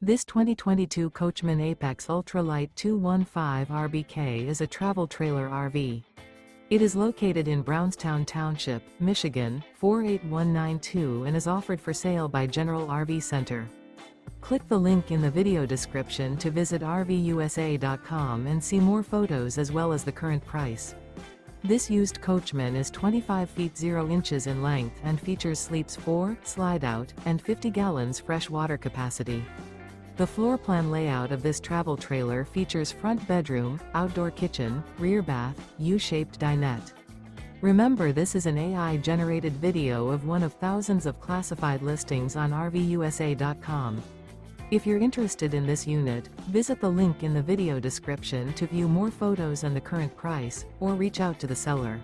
This 2022 Coachmen Apex Ultra-Lite 215 RBK is a travel trailer RV. It is located in Brownstown Township, Michigan, 48192 and is offered for sale by General RV Center. Click the link in the video description to visit RVUSA.com and see more photos as well as the current price. This used Coachman is 25 feet 0 inches in length and features sleeps 4, slide-out, and 50 gallons fresh water capacity. The floor plan layout of this travel trailer features front bedroom, outdoor kitchen, rear bath, U-shaped dinette. Remember, this is an AI-generated video of one of thousands of classified listings on RVUSA.com. If you're interested in this unit, visit the link in the video description to view more photos and the current price, or reach out to the seller.